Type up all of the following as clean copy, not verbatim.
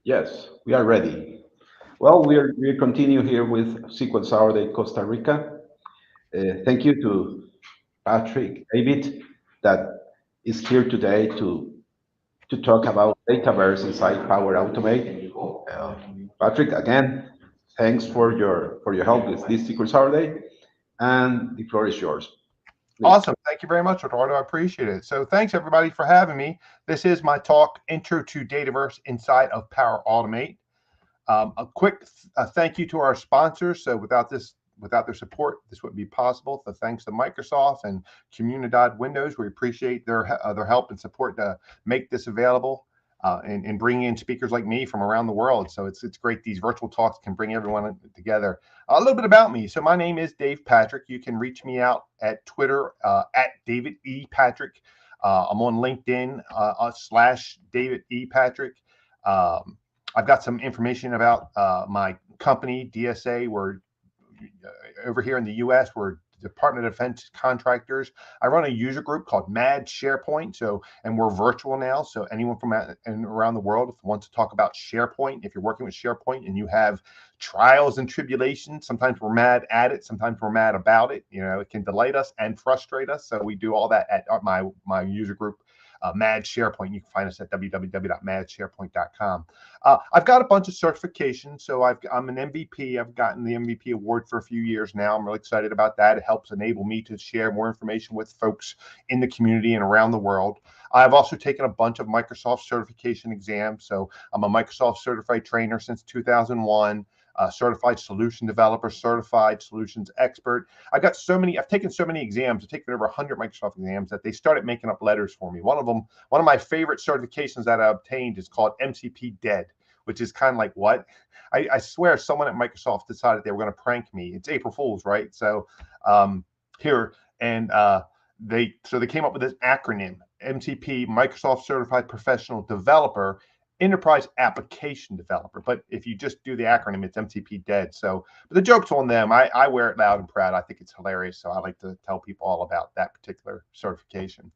Yes, we are ready. Well, we continue here with SQL Saturday Costa Rica. Thank you to Patrick David that is here today to talk about Dataverse inside Power Automate. Uh, Patrick, again, thanks for your help with this SQL Saturday, and the floor is yours. Please. Awesome. Thank you very much, Eduardo. I appreciate it. So thanks everybody for having me. This is my talk, Intro to Dataverse inside of Power Automate. A quick thank you to our sponsors. So without their support, this wouldn't be possible. So thanks to Microsoft and Comunidad Windows. We appreciate their help and support to make this available and bringing in speakers like me from around the world. So it's great. These virtual talks can bring everyone together. A little bit about me. So my name is Dave Patrick. You can reach me out at Twitter at David E. Patrick. I'm on LinkedIn / David E. Patrick. I've got some information about my company, DSA. We're over here in the U.S. We're Department of Defense contractors. I run a user group called Mad SharePoint. And we're virtual now. So anyone from and around the world wants to talk about SharePoint, if you're working with SharePoint and you have trials and tribulations, sometimes we're mad at it, sometimes we're mad about it. You know, it can delight us and frustrate us. So we do all that at my user group. Mad SharePoint. You can find us at www.madsharepoint.com. I've got a bunch of certifications. So I'm an MVP. I've gotten the MVP award for a few years now. I'm really excited about that. It helps enable me to share more information with folks in the community and around the world. I've also taken a bunch of Microsoft certification exams. So I'm a Microsoft certified trainer since 2001. Certified solution developer, certified solutions expert. I've taken so many exams. I've taken over 100 Microsoft exams that they started making up letters for me. One of my favorite certifications that I obtained is called MCP Dead, which is kind of like what? I swear someone at Microsoft decided they were going to prank me. It's April Fool's, right? So here, and they came up with this acronym, MCP, Microsoft Certified Professional Developer, Enterprise Application Developer. But if you just do the acronym, it's MCP Dead. So, but the joke's on them. I wear it loud and proud. I think it's hilarious. So I like to tell people all about that particular certification.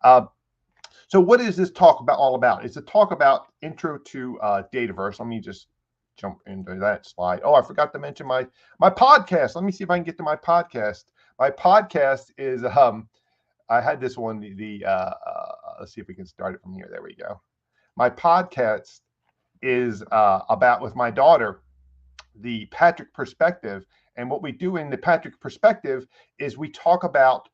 So what is this talk about all about? It's a talk about intro to Dataverse. Let me just jump into that slide. Oh, I forgot to mention my podcast. Let me see if I can get to my podcast. My podcast is I had this one. Let's see if we can start it from here. There we go. My podcast is about, with my daughter, the Patrick Perspective. And what we do in the Patrick Perspective is we talk about,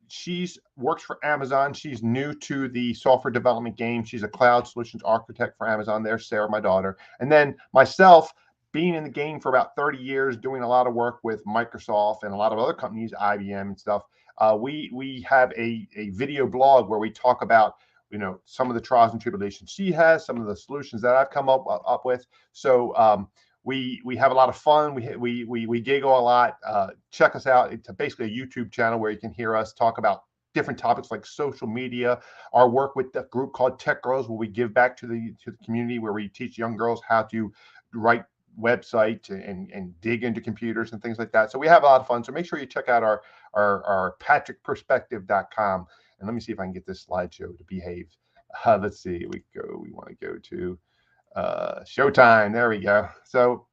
she works for Amazon. She's new to the software development game. She's a cloud solutions architect for Amazon. There's Sarah, my daughter. And then myself, being in the game for about 30 years, doing a lot of work with Microsoft and a lot of other companies, IBM and stuff. We have a video blog where we talk about, you know, some of the trials and tribulations she has, some of the solutions that I've come up with. So we have a lot of fun. We giggle a lot. Check us out. It's basically a YouTube channel where you can hear us talk about different topics like social media, our work with the group called Tech Girls, where we give back to the community, where we teach young girls how to write websites and dig into computers and things like that. So we have a lot of fun. So make sure you check out our patrickperspective.com. And let me see if I can get this slideshow to behave. Let's see. We want to go to Showtime. There we go. So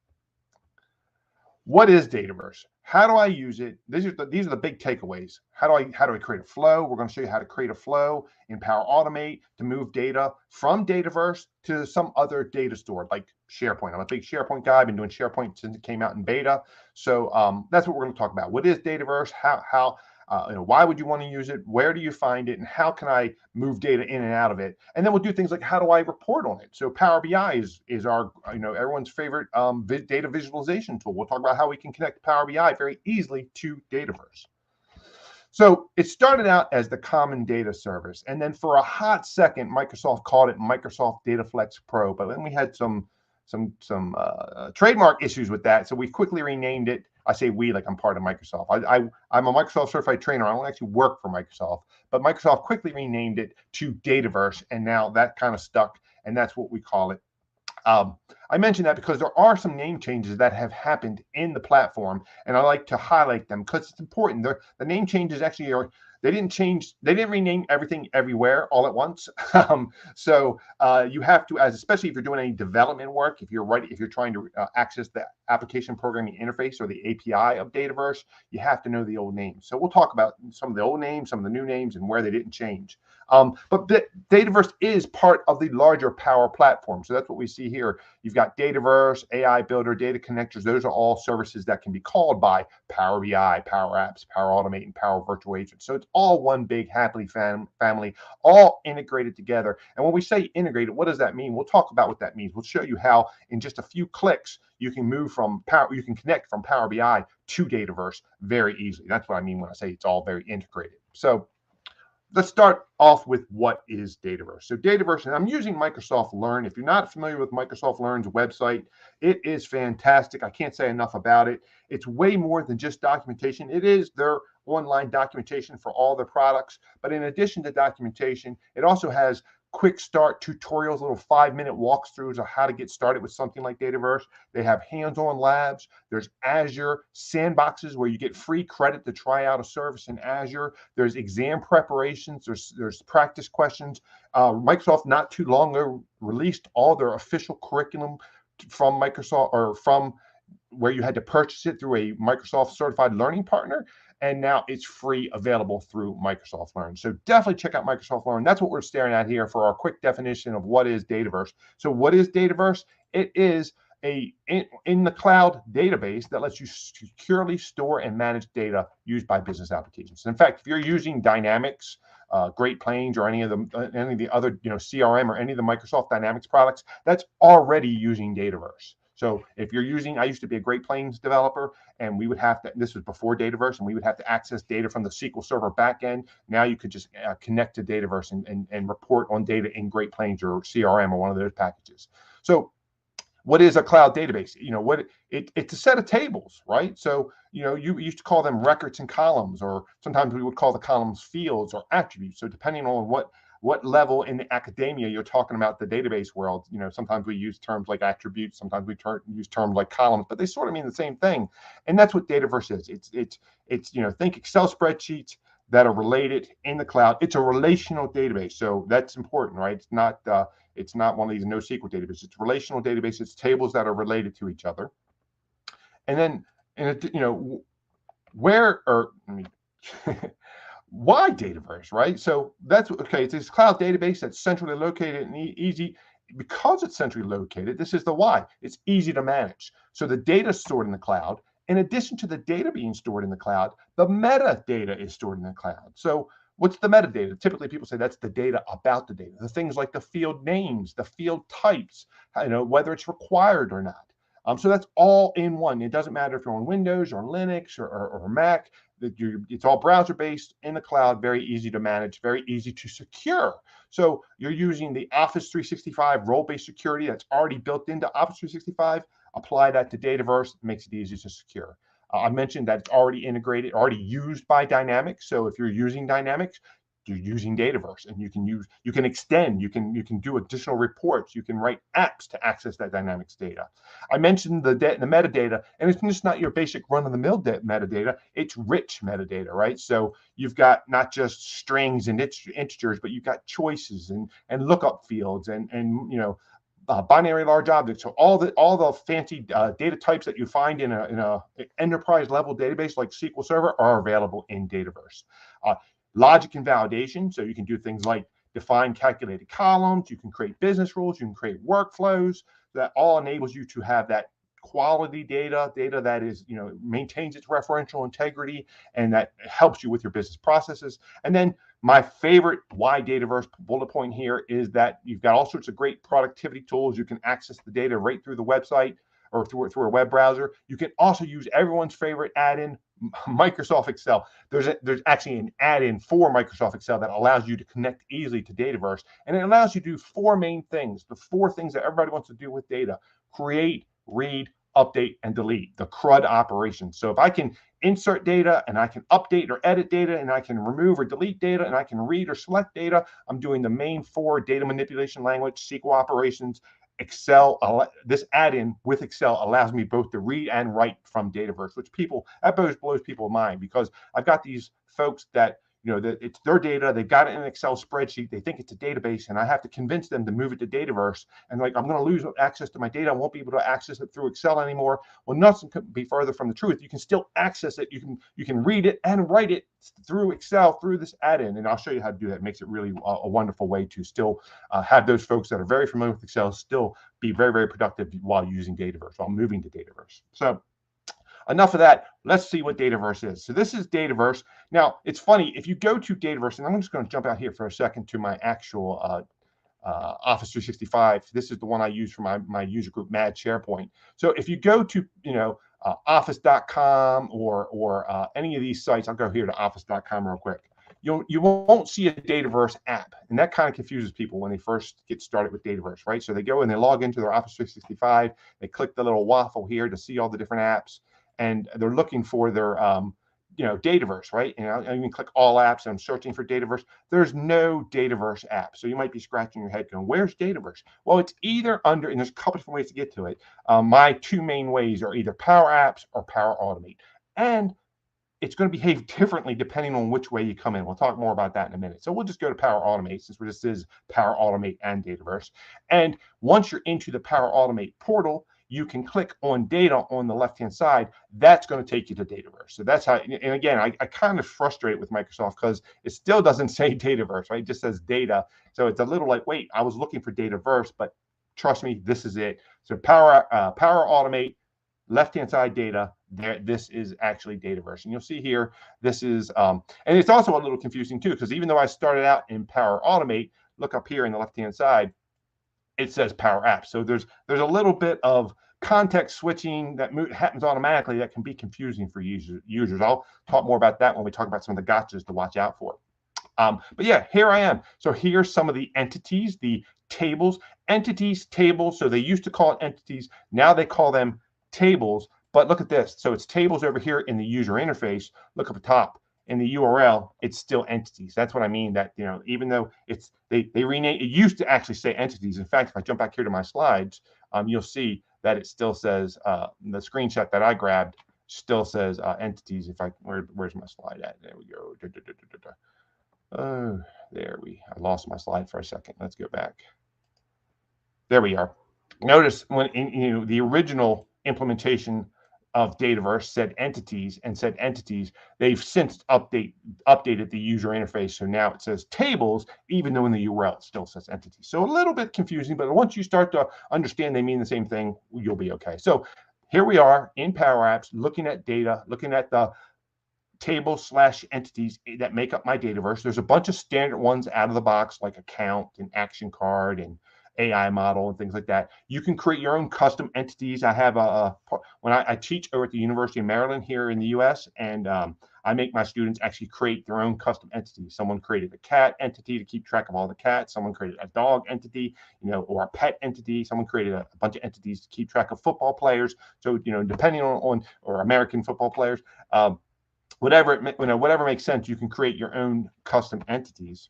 what is Dataverse? How do I use it? These are the big takeaways. How do I create a flow? We're going to show you how to create a flow in Power Automate to move data from Dataverse to some other data store like SharePoint. I'm a big SharePoint guy. I've been doing SharePoint since it came out in beta. So that's what we're going to talk about. What is Dataverse? How why would you want to use it? Where do you find it? And how can I move data in and out of it? And then we'll do things like, how do I report on it? So Power BI is our, everyone's favorite data visualization tool. We'll talk about how we can connect Power BI very easily to Dataverse. So it started out as the Common Data Service. And then for a hot second, Microsoft called it Microsoft DataFlex Pro. But then we had some trademark issues with that. So we quickly renamed it. I say we, like I'm part of Microsoft. I'm a Microsoft certified trainer. I don't actually work for Microsoft, but Microsoft quickly renamed it to Dataverse, and now that kind of stuck, and that's what we call it. I mentioned that because there are some name changes that have happened in the platform, and I like to highlight them because it's important. The name changes actually they didn't rename everything everywhere all at once. So you have to, especially if you're doing any development work, if you're trying to access the application programming interface or the API of Dataverse, you have to know the old names. So we'll talk about some of the old names, some of the new names, and where they didn't change. But Dataverse is part of the larger Power Platform. So that's what we see here. You've got Dataverse, AI Builder, Data Connectors. Those are all services that can be called by Power BI, Power Apps, Power Automate, and Power Virtual Agent. So it's all one big happy family, all integrated together. And when we say integrated, what does that mean? We'll talk about what that means. We'll show you how in just a few clicks you can you can connect from Power BI to Dataverse very easily. That's what I mean when I say it's all very integrated. So let's start off with what is Dataverse. So Dataverse, and I'm using Microsoft Learn. If you're not familiar with Microsoft Learn's website, it is fantastic. I can't say enough about it. It's way more than just documentation. It is their online documentation for all their products. But in addition to documentation, it also has quick start tutorials, little 5-minute walkthroughs of how to get started with something like Dataverse. They have hands-on labs. There's Azure sandboxes where you get free credit to try out a service in Azure. There's exam preparations. There's practice questions. Microsoft not too long ago released all their official curriculum from Microsoft, or from where you had to purchase it through a Microsoft certified learning partner. And now it's free, available through Microsoft Learn. So definitely check out Microsoft Learn. That's what we're staring at here for our quick definition of what is Dataverse. So what is Dataverse? It is a in the cloud database that lets you securely store and manage data used by business applications. In fact, if you're using Dynamics, Great Plains, or any of the other CRM or any of the Microsoft Dynamics products, that's already using Dataverse. So if you're using, I used to be a Great Plains developer, and we would have to, this was before Dataverse, and we would have to access data from the SQL Server backend. Now you could just connect to Dataverse and report on data in Great Plains or CRM or one of those packages. So what is a cloud database? It's a set of tables, right? So, you used to call them records and columns, or sometimes we would call the columns fields or attributes. So depending on what level in the academia you're talking about the database world, sometimes we use terms like attributes, sometimes we use terms like columns, but they sort of mean the same thing. And that's what Dataverse is. It's think Excel spreadsheets that are related in the cloud. It's a relational database. So that's important, right? It's not one of these NoSQL databases. It's a relational database. It's tables that are related to each other. And then, why Dataverse, right? So that's okay. It's this cloud database that's centrally located and easy. Because it's centrally located, this is the why. It's easy to manage. So the data is stored in the cloud. In addition to the data being stored in the cloud, the metadata is stored in the cloud. So what's the metadata? Typically, people say that's the data about the data. The things like the field names, the field types, whether it's required or not. So that's all in one. It doesn't matter if you're on Windows or Linux or Mac. It's all browser-based in the cloud, very easy to manage, very easy to secure. So you're using the Office 365 role-based security that's already built into Office 365. Apply that to Dataverse, it makes it easy to secure. I mentioned that it's already integrated, already used by Dynamics. So if you're using Dynamics, you're using Dataverse, and you can extend, you can do additional reports, you can write apps to access that Dynamics data. I mentioned the metadata, and it's just not your basic run-of-the-mill metadata, it's rich metadata, right? So you've got not just strings and integers, but you've got choices and lookup fields and binary large objects. So all the fancy data types that you find in a enterprise level database like SQL Server are available in Dataverse. Logic and validation, so you can do things like define calculated columns, you can create business rules, you can create workflows. That all enables you to have that quality data that is, maintains its referential integrity, and that helps you with your business processes. And then my favorite why Dataverse bullet point here is that you've got all sorts of great productivity tools. You can access the data right through the website or through a web browser. You can also use everyone's favorite add-in, Microsoft Excel. There's actually an add-in for Microsoft Excel that allows you to connect easily to Dataverse, and it allows you to do 4 main things, the 4 things that everybody wants to do with data: create, read, update, and delete, the CRUD operation. So if I can insert data, and I can update or edit data, and I can remove or delete data, and I can read or select data, I'm doing the main 4 data manipulation language, SQL operations. Excel, this add-in with Excel allows me both to read and write from Dataverse, which blows people's mind, because I've got these folks that that it's their data. They've got it in an Excel spreadsheet. They think it's a database, and I have to convince them to move it to Dataverse. And like, I'm going to lose access to my data. I won't be able to access it through Excel anymore. Well, nothing could be further from the truth. You can still access it. You can read it and write it through Excel through this add-in, and I'll show you how to do that. It makes it really a wonderful way to still have those folks that are very familiar with Excel still be very, very productive while using Dataverse, while moving to Dataverse. So enough of that. Let's see what Dataverse is. So this is Dataverse. Now, it's funny, if you go to Dataverse, and I'm just going to jump out here for a second to my actual Office 365. This is the one I use for my user group, Mad SharePoint. So if you go to, office.com or any of these sites, I'll go here to office.com real quick. You won't see a Dataverse app, and that kind of confuses people when they first get started with Dataverse, right? So they go and they log into their Office 365, they click the little waffle here to see all the different apps, and they're looking for their Dataverse, right? And I even click all apps and I'm searching for Dataverse. There's no Dataverse app. So you might be scratching your head going, where's Dataverse? Well, it's either under, and there's a couple different ways to get to it. My two main ways are either Power Apps or Power Automate. And it's going to behave differently depending on which way you come in. We'll talk more about that in a minute. So we'll just go to Power Automate, since this is Power Automate and Dataverse. And once you're into the Power Automate portal, you can click on data on the left-hand side. That's going to take you to Dataverse. So that's how, and again, I kind of frustrated with Microsoft because it still doesn't say Dataverse, right? It just says data. So it's a little like, wait, I was looking for Dataverse, but trust me, this is it. So Power Automate, left-hand side data, there, this is actually Dataverse. And you'll see here, this is, and it's also a little confusing too, because even though I started out in Power Automate, look up here in the left-hand side, it says Power Apps. So there's a little bit of context switching that happens automatically that can be confusing for users. I'll talk more about that when we talk about some of the gotchas to watch out for. But yeah, here I am. So here's some of the entities, the tables, tables. So they used to call it entities. Now they call them tables. But look at this. So it's tables over here in the user interface. Look up the top. In the URL, it's still entities. That's what I mean, that, even though it's they rename, it used to actually say entities. In fact, if I jump back here to my slides, you'll see that it still says, the screenshot that I grabbed still says entities. If where's my slide at? There we go. I lost my slide for a second. Let's go back. There we are. Notice when the original implementation of Dataverse said entities, they've since updated the user interface. So now it says tables, even though in the URL it still says entities. So a little bit confusing, but once you start to understand they mean the same thing, you'll be okay. So here we are in Power Apps, looking at data, looking at the tables/entities that make up my Dataverse. There's a bunch of standard ones out of the box, like account and action card and AI model and things like that. You can create your own custom entities. I have when I teach over at the University of Maryland here in the US, and I make my students actually create their own custom entities. Someone created a cat entity to keep track of all the cats. Someone created a dog entity, or a pet entity. Someone created a bunch of entities to keep track of football players. So, depending on or American football players, whatever makes sense, you can create your own custom entities.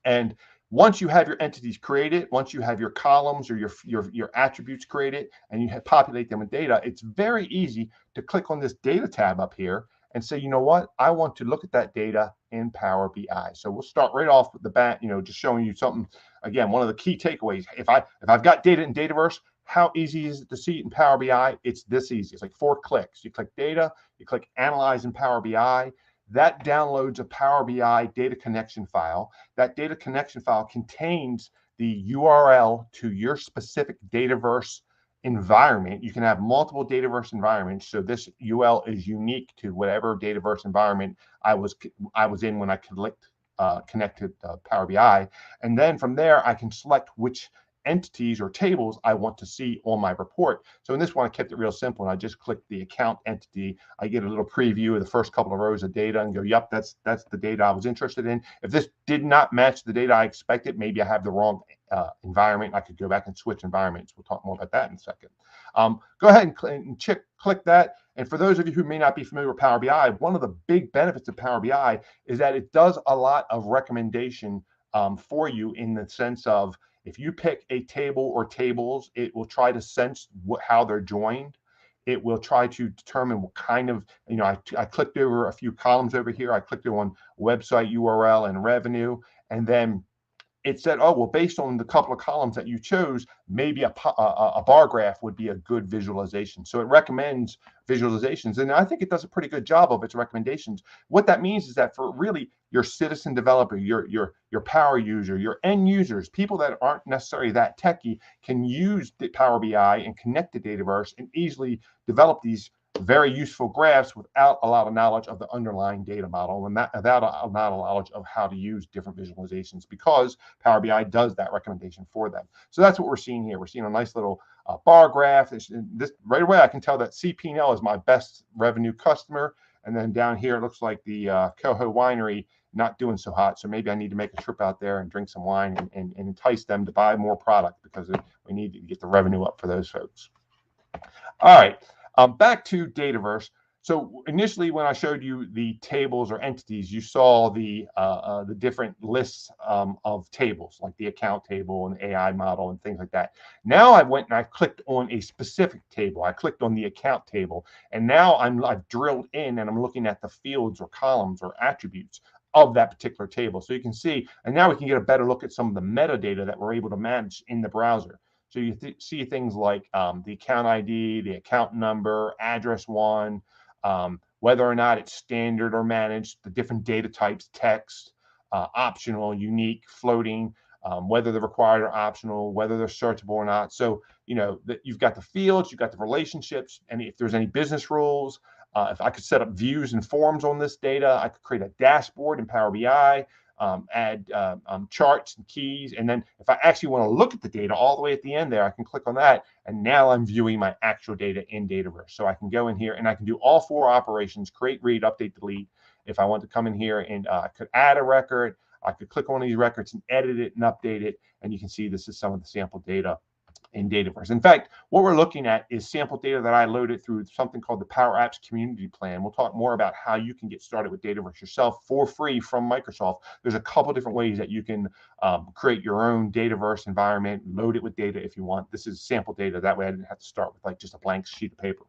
And once you have your entities created, once you have your columns or your attributes created, and you populate them with data, it's very easy to click on this data tab up here and say, you know what, I want to look at that data in Power BI. So we'll start right off with the bat, just showing you something. Again, one of the key takeaways, if I've got data in Dataverse, how easy is it to see it in Power BI? It's this easy. It's like 4 clicks. You click data, you click analyze in Power BI. That downloads a Power BI data connection file. That data connection file contains the URL to your specific Dataverse environment. You can have multiple Dataverse environments. So this URL is unique to whatever Dataverse environment I was in when I connected Power BI. And then from there, I can select which entities or tables I want to see on my report. So in this one, I kept it real simple, and I just clicked the account entity. I get a little preview of the first couple of rows of data and go, yep, that's the data I was interested in. If this did not match the data I expected, maybe I have the wrong environment. I could go back and switch environments. We'll talk more about that in a second. Go ahead and click that. And for those of you who may not be familiar with Power BI, one of the big benefits of Power BI is that it does a lot of recommendation for you, in the sense of, if you pick a table or tables, it will try to sense how they're joined. it will try to determine what kind of, I clicked over a few columns over here. I clicked on website URL and revenue, and then it said, oh, well, based on the couple of columns that you chose, maybe a bar graph would be a good visualization. So it recommends visualizations, and I think it does a pretty good job of its recommendations. What that means is that for really your citizen developer, your power user, your end users, people that aren't necessarily that techy, can use the Power BI and connect to Dataverse and easily develop these very useful graphs without a lot of knowledge of the underlying data model and without a lot of knowledge of how to use different visualizations, because Power BI does that recommendation for them. So that's what we're seeing here. We're seeing a nice little bar graph. This right away, I can tell that CP&L is my best revenue customer. And then down here, it looks like the Coho Winery not doing so hot. So maybe I need to make a trip out there and drink some wine and entice them to buy more product, because we need to get the revenue up for those folks. All right. Back to Dataverse. So initially, when I showed you the tables or entities, you saw the different lists of tables, like the account table and the AI model and things like that. Now I went and I clicked on a specific table. I clicked on the account table, and now I've drilled in and I'm looking at the fields or columns or attributes of that particular table. So you can see, and now we can get a better look at some of the metadata that we're able to manage in the browser. So you see things like the account ID, the account number, address one, whether or not it's standard or managed, the different data types, text, optional, unique, floating, whether they're required or optional, whether they're searchable or not. So, you've got the fields, you've got the relationships, and if there's any business rules, if I could set up views and forms on this data, I could create a dashboard in Power BI, add charts and keys. And then if I actually want to look at the data all the way at the end there, I can click on that. And now I'm viewing my actual data in Dataverse. So I can go in here and I can do all 4 operations: create, read, update, delete. If I want to come in here and I could add a record, I could click on these records and edit it and update it. And you can see this is some of the sample data in Dataverse. In fact, what we're looking at is sample data that I loaded through something called the Power Apps Community Plan. We'll talk more about how you can get started with Dataverse yourself for free from Microsoft. There's a couple different ways that you can create your own Dataverse environment, load it with data if you want. This is sample data. That way I didn't have to start with like just a blank sheet of paper.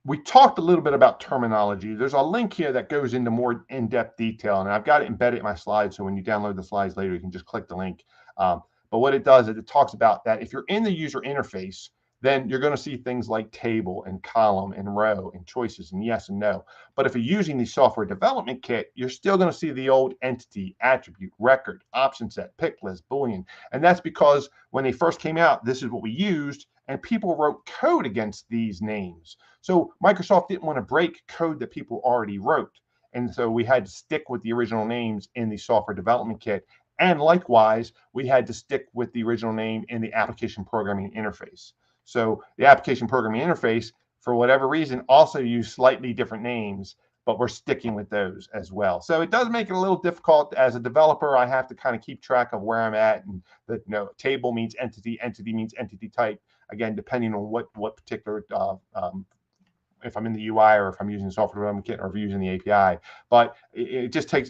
We talked a little bit about terminology. There's a link here that goes into more in-depth detail, and I've got it embedded in my slides, so when you download the slides later, you can just click the link. But what it does is it talks about that if you're in the user interface, then you're going to see things like table and column and row and choices and yes and no. But if you're using the software development kit, you're still going to see the old entity, attribute, record, option set, pick list, Boolean. And that's because when they first came out, this is what we used, and people wrote code against these names. So Microsoft didn't want to break code that people already wrote. And so we had to stick with the original names in the software development kit. And likewise, we had to stick with the original name in the application programming interface. So the application programming interface, for whatever reason, also used slightly different names, but we're sticking with those as well. So it does make it a little difficult. As a developer, I have to kind of keep track of where I'm at, and the table means entity, entity means entity type. Again, depending on what particular, if I'm in the UI or if I'm using the software development kit or if I'm using the API. But it just takes,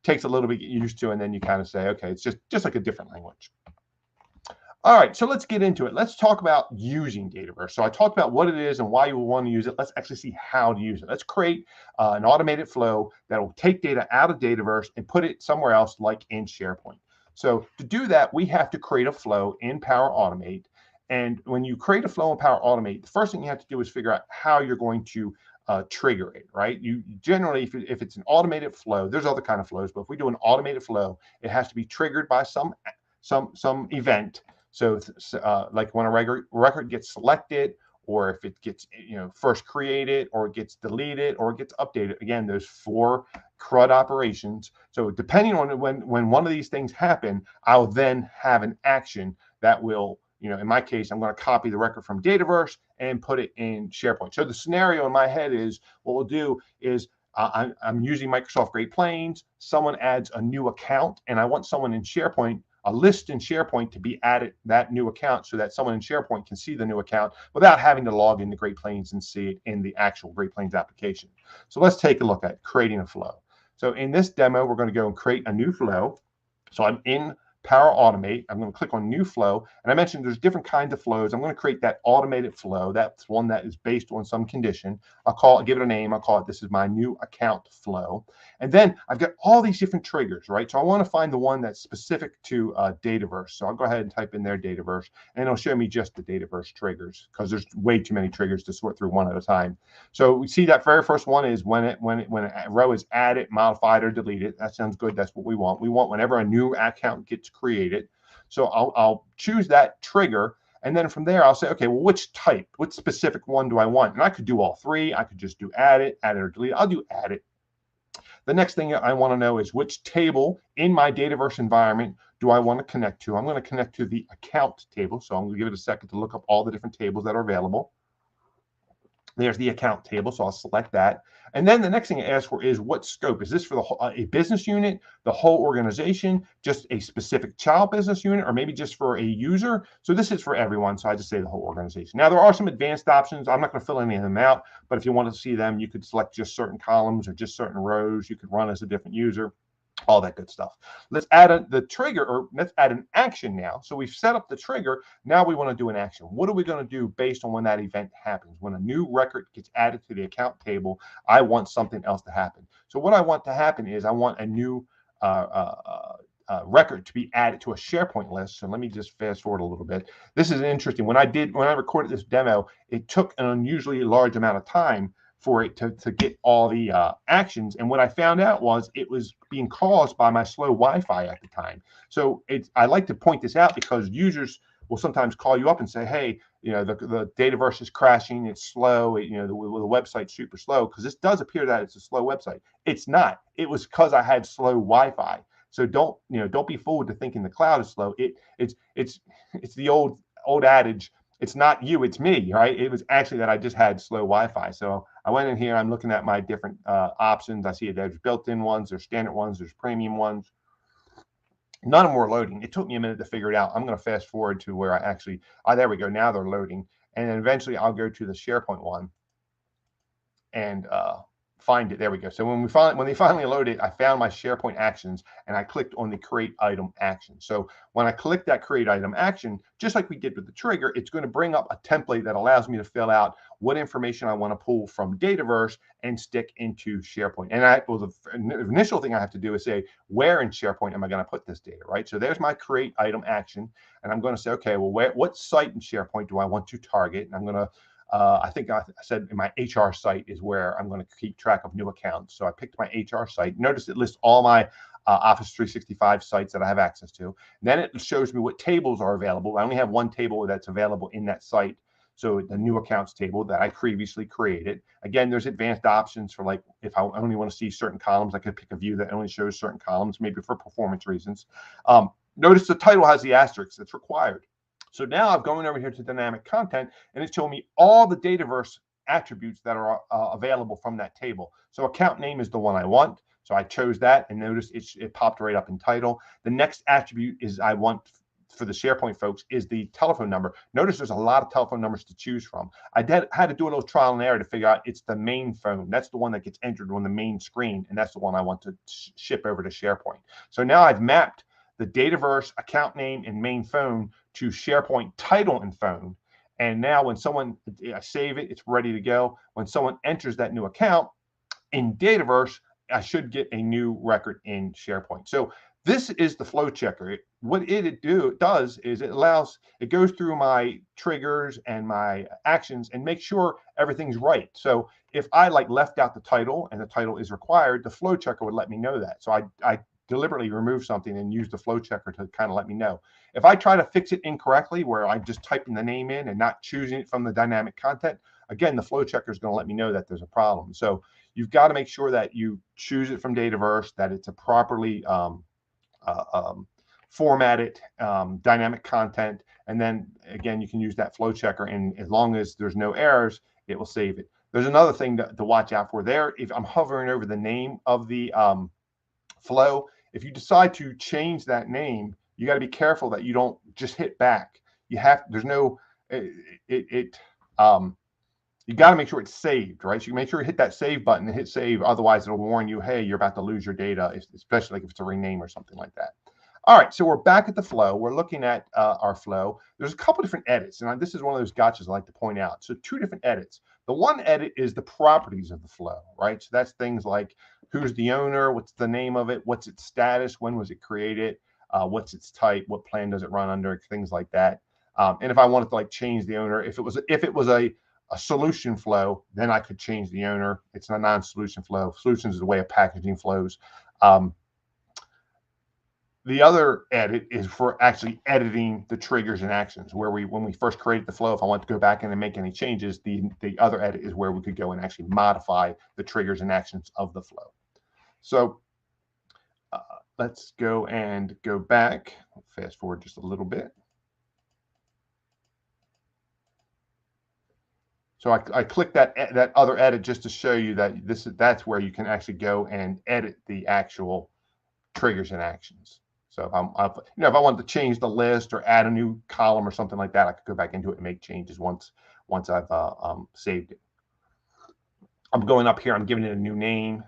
takes a little bit to get used to, and then you kind of say, okay, it's just like a different language. All right, so let's get into it. Let's talk about using Dataverse. So I talked about what it is and why you will want to use it. Let's actually see how to use it. Let's create an automated flow that will take data out of Dataverse and put it somewhere else, like in SharePoint. So to do that, we have to create a flow in Power Automate. And when you create a flow in Power Automate, the first thing you have to do is figure out how you're going to trigger it, right? You generally, if it's an automated flow, there's other kind of flows, but if we do an automated flow, it has to be triggered by some event. So like when a record gets selected, or if it gets first created, or it gets deleted, or it gets updated. Again, there's 4 CRUD operations. So depending on when one of these things happen, I'll then have an action that will, in my case, I'm going to copy the record from Dataverse and put it in SharePoint. So the scenario in my head is, what we'll do is I'm using Microsoft Great Plains. Someone adds a new account, and I want someone in SharePoint, a list in SharePoint, to be added that new account, so that someone in SharePoint can see the new account without having to log into Great Plains and see it in the actual Great Plains application. So let's take a look at creating a flow. So in this demo, we're going to go and create a new flow. So I'm in Power Automate. I'm going to click on New Flow. And I mentioned there's different kinds of flows. I'm going to create that automated flow. That's one that is based on some condition. Give it a name. I'll call it, this is my new account flow. And then I've got all these different triggers, right? So I want to find the one that's specific to Dataverse. So I'll go ahead and type in there Dataverse, and it'll show me just the Dataverse triggers, because there's way too many triggers to sort through one at a time. So we see that very first one is when a row is added, modified, or deleted. That sounds good. That's what we want. We want whenever a new account gets created. So I'll choose that trigger. And then from there, I'll say, okay, well, which type, what specific one do I want? And I could do all three. I could just do add it or delete it. I'll do add it. The next thing I want to know is which table in my Dataverse environment do I want to connect to? I'm going to connect to the account table. So I'm going to give it a second to look up all the different tables that are available. There's the account table, so I'll select that. And then the next thing it asks for is what scope. Is this for the whole, a business unit, the whole organization, just a specific child business unit, or maybe just for a user? So this is for everyone, so I just say the whole organization. Now, there are some advanced options. I'm not going to fill any of them out, but if you want to see them, you could select just certain columns or just certain rows. You could run as a different user. All that good stuff. Let's add the trigger, or let's add an action now. So we've set up the trigger. Now we want to do an action. What are we going to do based on when that event happens? When a new record gets added to the account table, I want something else to happen. So what I want to happen is I want a new record to be added to a SharePoint list. So let me just fast forward a little bit. This is interesting. When I recorded this demo, it took an unusually large amount of time for it to get all the actions. And what I found out was it was being caused by my slow Wi-Fi at the time. So I like to point this out because users will sometimes call you up and say, hey, the Dataverse is crashing, it's slow, the website's super slow, because this does appear that it's a slow website. It's not. It was because I had slow Wi-Fi. So don't be fooled to thinking the cloud is slow. It's the old adage, it's not you, it's me, right? It was actually that I just had slow Wi-Fi. So I went in here, I'm looking at my different options. I see there's built-in ones, there's standard ones, there's premium ones. None of them were loading. It took me a minute to figure it out. I'm going to fast forward to where I actually, there we go. Now they're loading. And then eventually I'll go to the SharePoint one and find it. There we go. So when they finally loaded, I found my SharePoint actions and I clicked on the create item action. So when I click that create item action, just like we did with the trigger, it's going to bring up a template that allows me to fill out what information I want to pull from Dataverse and stick into SharePoint. And the initial thing I have to do is say, where in SharePoint am I going to put this data, right? So there's my create item action. And I'm going to say, okay, well, what site in SharePoint do I want to target? And I'm going to I think I said in my HR site is where I'm going to keep track of new accounts. So I picked my HR site. Notice it lists all my Office 365 sites that I have access to. Then it shows me what tables are available. I only have one table that's available in that site. So the new accounts table that I previously created. Again, there's advanced options for, like, if I only want to see certain columns, I could pick a view that only shows certain columns, maybe for performance reasons. Notice the title has the asterisk that's required. So now I'm going over here to dynamic content, and it's showing me all the Dataverse attributes that are available from that table. So account name is the one I want. So I chose that, and notice it popped right up in title. The next attribute is I want for the SharePoint folks is the telephone number. Notice there's a lot of telephone numbers to choose from. I had to do a little trial and error to figure out it's the main phone. That's the one that gets entered on the main screen, and that's the one I want to ship over to SharePoint. So now I've mapped the Dataverse account name and main phone to SharePoint title and phone. And now when I save it, it's ready to go. When someone enters that new account in Dataverse, I should get a new record in SharePoint. So this is the flow checker. What it does is it goes through my triggers and my actions and make sure everything's right. So if I left out the title and the title is required, the flow checker would let me know that. So I deliberately remove something and use the flow checker to kind of let me know. If I try to fix it incorrectly, where I'm just typing the name in and not choosing it from the dynamic content, again, the flow checker is going to let me know that there's a problem. So you've got to make sure that you choose it from Dataverse, that it's a properly formatted dynamic content. And then again, you can use that flow checker, and as long as there's no errors, it will save it. There's another thing to watch out for there. If I'm hovering over the name of the flow, if you decide to change that name, you got to be careful that you don't just hit back. You got to make sure it's saved, right? So you make sure you hit that save button and hit save. Otherwise, it'll warn you, hey, you're about to lose your data, especially if it's a rename or something like that. All right, so we're back at the flow. We're looking at our flow. There's a couple different edits, and this is one of those gotchas I like to point out. So 2 different edits. The one edit is the properties of the flow, right? So that's things like who's the owner, what's the name of it, what's its status, when was it created, what's its type, what plan does it run under, things like that. And if I wanted to like change the owner, if it was a solution flow, then I could change the owner. It's a non-solution flow. Solutions is a way of packaging flows. The other edit is for actually editing the triggers and actions, where when we first created the flow, if I want to go back in and make any changes, the other edit is where we could go and actually modify the triggers and actions of the flow. So let's go back. Fast forward just a little bit. So I clicked that other edit just to show you that that's where you can actually go and edit the actual triggers and actions. So if if I wanted to change the list or add a new column or something like that, I could go back into it and make changes once I've saved it. I'm going up here. I'm giving it a new name.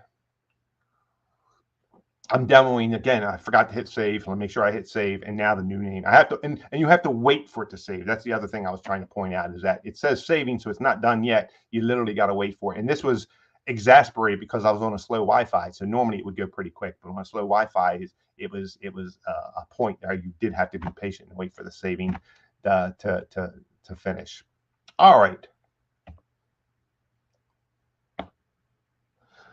I'm demoing again. I forgot to hit save. So let me make sure I hit save. And now the new name. I have to, and you have to wait for it to save. That's the other thing I was trying to point out, is that it says saving, so it's not done yet. You literally got to wait for it. And this was exasperated because I was on a slow Wi-Fi. So normally it would go pretty quick, but on a slow Wi-Fi, it was a point where you did have to be patient and wait for the saving to finish. All right.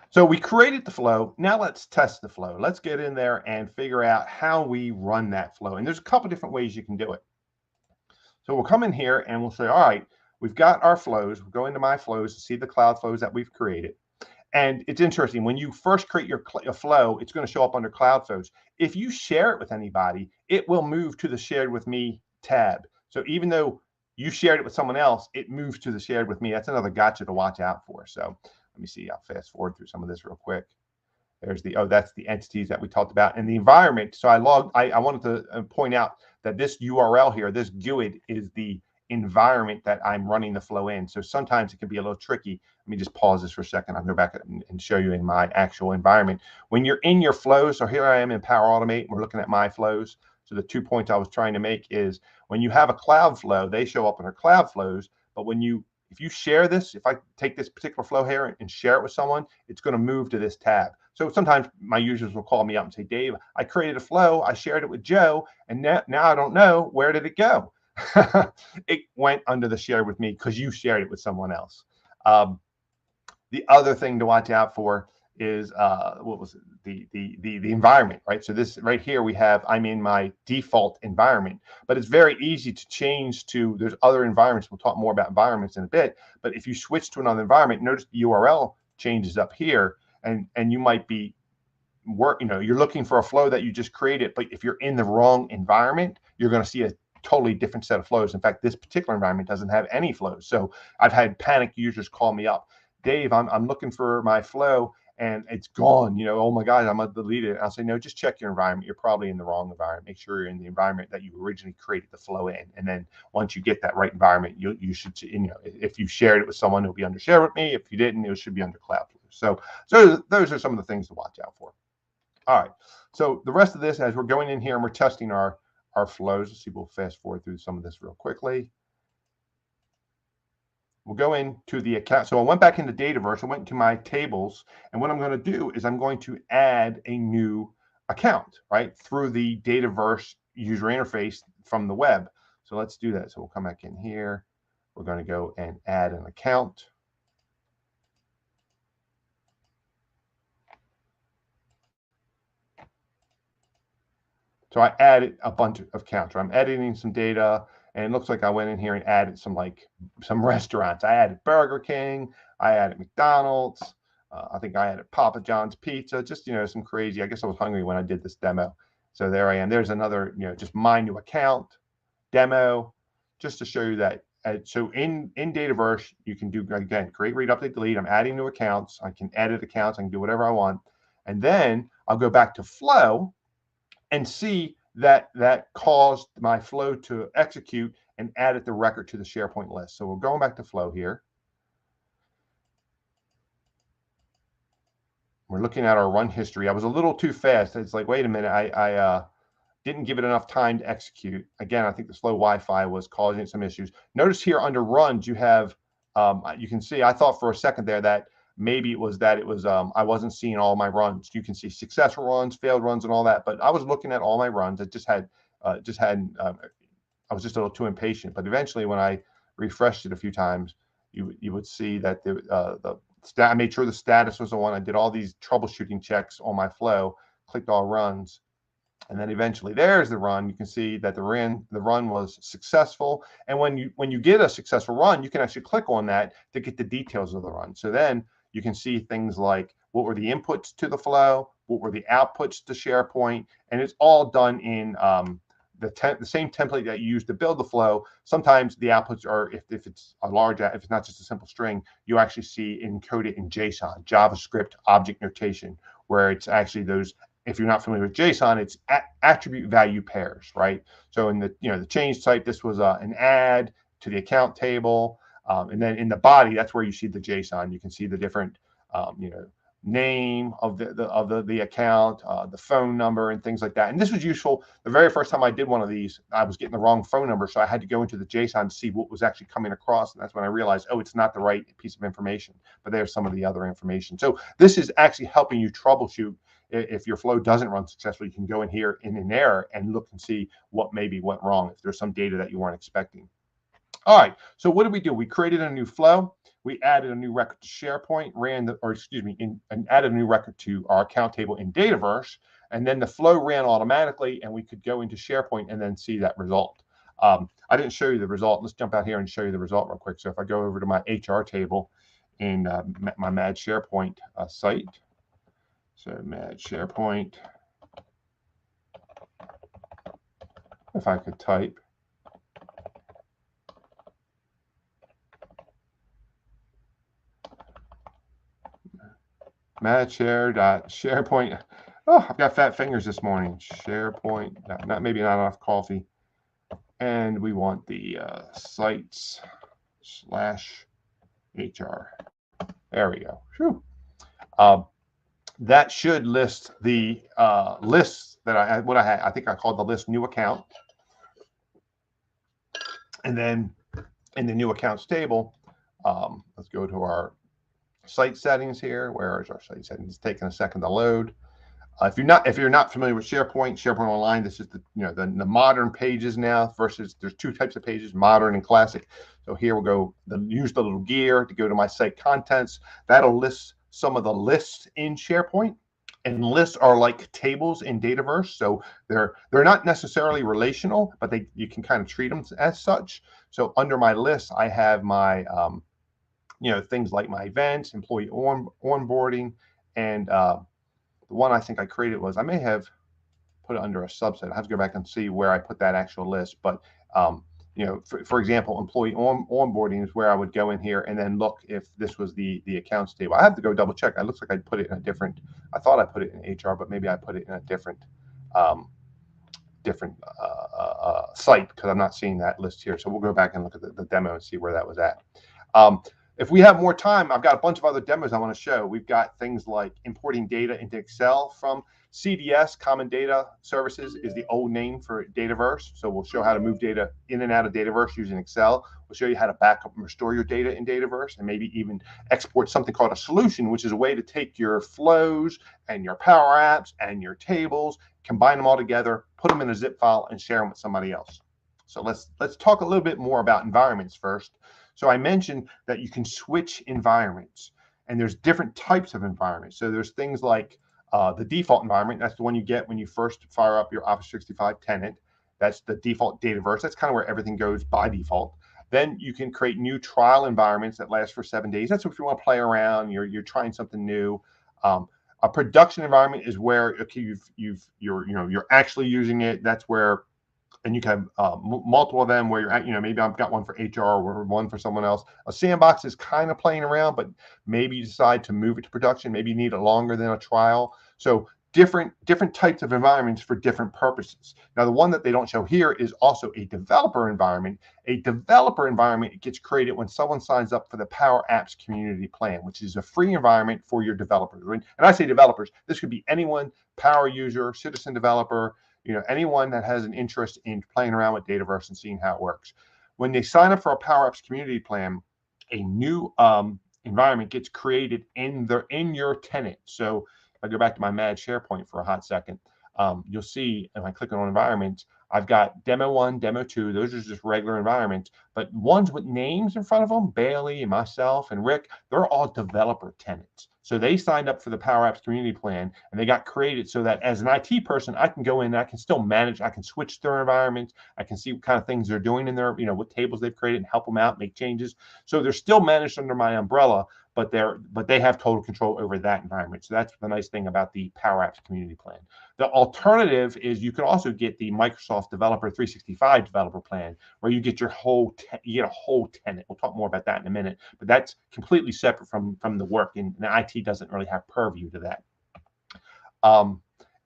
So we created the flow. Now let's test the flow. Let's get in there and figure out how we run that flow. And there's a couple different ways you can do it. So we'll come in here and we'll say, all right, we've got our flows. We'll go into my flows to see the cloud flows that we've created. And it's interesting, when you first create your flow, it's going to show up under cloud flows. If you share it with anybody, it will move to the shared with me tab. So even though you shared it with someone else, it moves to the shared with me. That's another gotcha to watch out for. So let me see, I'll fast forward through some of this real quick. There's that's the entities that we talked about, and the environment. So I wanted to point out that this URL here, this GUID, is the environment that I'm running the flow in. So sometimes it can be a little tricky. Let me just pause this for a second. I'll go back and show you in my actual environment. When you're in your flows, so here I am in Power Automate, and we're looking at my flows. So the 2 points I was trying to make is, when you have a cloud flow, they show up under cloud flows, but if you share this, if I take this particular flow here and share it with someone, it's going to move to this tab. So sometimes my users will call me up and say, Dave, I created a flow, I shared it with Joe, and now I don't know, where did it go? It went under the share with me because you shared it with someone else. The other thing to watch out for is what was it? The environment, right? So this right here, I'm in my default environment, but it's very easy to change to, there's other environments. We'll talk more about environments in a bit, but if you switch to another environment, notice the URL changes up here, and you might be you're looking for a flow that you just created, but if you're in the wrong environment, you're going to see a totally different set of flows. In fact, this particular environment doesn't have any flows. So I've had panicked users call me up, Dave, I'm looking for my flow and it's gone. Oh my God, I'm gonna delete it. I'll say, no, just check your environment. You're probably in the wrong environment. Make sure you're in the environment that you originally created the flow in. And then once you get that right environment, you should, if you shared it with someone, it'll be under share with me. If you didn't, it should be under cloud flows. So those are some of the things to watch out for. All right. So the rest of this, as we're going in here and we're testing our flows, let's see, we'll fast forward through some of this real quickly. We'll go into the account. So I went back into Dataverse. I went into my tables. And what I'm going to do is I'm going to add a new account, right, through the Dataverse user interface from the web. So let's do that. So we'll come back in here. We're going to go and add an account. So I added a bunch of accounts. I'm editing some data. And it looks like I went in here and added some restaurants. I added Burger King. I added McDonald's. I think I added Papa John's Pizza. Just, some crazy. I guess I was hungry when I did this demo. So there I am. There's another, just my new account demo, just to show you that. So in Dataverse, you can do, again, create, read, update, delete. I'm adding new accounts. I can edit accounts. I can do whatever I want. And then I'll go back to Flow and see that caused my flow to execute and added the record to the SharePoint list. So we're going back to flow here. We're looking at our run history. I was a little too fast. It's like, wait a minute, I didn't give it enough time to execute. Again, I think the slow Wi-Fi was causing some issues. Notice here under runs, you have, you can see, I thought for a second there that maybe it was I wasn't seeing all my runs. You can see successful runs, failed runs, and all that. But I was looking at all my runs. It I was just a little too impatient. But eventually, when I refreshed it a few times, you would see that I made sure the status was on. I did all these troubleshooting checks on my flow, clicked all runs, and then eventually there's the run. You can see that the run was successful. And when you get a successful run, you can actually click on that to get the details of the run. So then you can see things like what were the inputs to the flow, what were the outputs to SharePoint, and it's all done in the same template that you use to build the flow. Sometimes the outputs are, if it's if it's not just a simple string, you actually see encoded in JSON, JavaScript object notation, where it's actually those. If you're not familiar with JSON, it's attribute value pairs, right? So in the change type, this was an add to the account table, and then in the body, that's where you see the JSON. You can see the different, name of the account, the phone number, and things like that. And this was useful. The very first time I did one of these, I was getting the wrong phone number, so I had to go into the JSON to see what was actually coming across, and that's when I realized, oh, it's not the right piece of information, but there's some of the other information. So this is actually helping you troubleshoot. If your flow doesn't run successfully, you can go in here in an error and look and see what maybe went wrong, if there's some data that you weren't expecting. All right, so what did we do? We created a new flow. We added a new record to SharePoint, and added a new record to our account table in Dataverse, and then the flow ran automatically, and we could go into SharePoint and then see that result. I didn't show you the result. Let's jump out here and show you the result real quick. So if I go over to my HR table in my Mad SharePoint site, so Mad SharePoint, if I could type, SharePoint. Oh, I've got fat fingers this morning. SharePoint, maybe not enough coffee. And we want the sites /HR. There we go. Whew. That should list the lists that I think I called the list new account. And then in the new accounts table, let's go to our site settings here. Where is our site settings? It's taking a second to load. If you're not familiar with SharePoint Online, this is the modern pages now versus there's two types of pages, modern and classic. So here we'll use the little gear to go to my site contents. That'll list some of the lists in SharePoint, and lists are like tables in Dataverse. So they're not necessarily relational, but you can kind of treat them as such. So under my lists, I have my things like my events, employee onboarding, and the one I think I created was, I may have put it under a subset. I have to go back and see where I put that actual list. But for example, employee onboarding is where I would go in here and then look if this was the accounts table. I have to go double check. It looks like I put it in a different. I thought I put it in HR, but maybe I put it in a different site, because I'm not seeing that list here. So we'll go back and look at the demo and see where that was at. If we have more time, I've got a bunch of other demos I want to show. We've got things like importing data into Excel from CDS, Common Data Services is the old name for Dataverse. So we'll show how to move data in and out of Dataverse using Excel. We'll show you how to back up and restore your data in Dataverse, and maybe even export something called a solution, which is a way to take your flows and your Power Apps and your tables, combine them all together, put them in a zip file, and share them with somebody else. So let's talk a little bit more about environments first. So I mentioned that you can switch environments, and there's different types of environments. So there's things like the default environment. That's the one you get when you first fire up your Office 365 tenant. That's the default Dataverse. That's kind of where everything goes by default. Then you can create new trial environments that last for 7 days. That's if you want to play around. You're trying something new. A production environment is where you're actually using it. That's where. And you can have multiple of them where you're at, maybe I've got one for HR or one for someone else. A sandbox is kind of playing around, but maybe you decide to move it to production. Maybe you need it longer than a trial. So different types of environments for different purposes. Now, the one that they don't show here is also a developer environment. A developer environment gets created when someone signs up for the Power Apps Community Plan, which is a free environment for your developers. And I say developers, this could be anyone, power user, citizen developer, anyone that has an interest in playing around with Dataverse and seeing how it works. When they sign up for a Power Apps community plan, a new environment gets created in your tenant. So if I go back to my Mad SharePoint for a hot second, you'll see if I click on environments, I've got demo 1, demo 2. Those are just regular environments, but ones with names in front of them, Bailey and myself and Rick, they're all developer tenants. So they signed up for the Power Apps community plan, and they got created so that as an IT person, I can go in and I can still manage, I can switch their environments, I can see what kind of things they're doing in there, what tables they've created and help them out, make changes. So they're still managed under my umbrella, but they have total control over that environment. So that's the nice thing about the Power Apps community plan. The alternative is you can also get the Microsoft Developer 365 developer plan, where you get a whole tenant. We'll talk more about that in a minute, but that's completely separate from the work, and IT doesn't really have purview to that.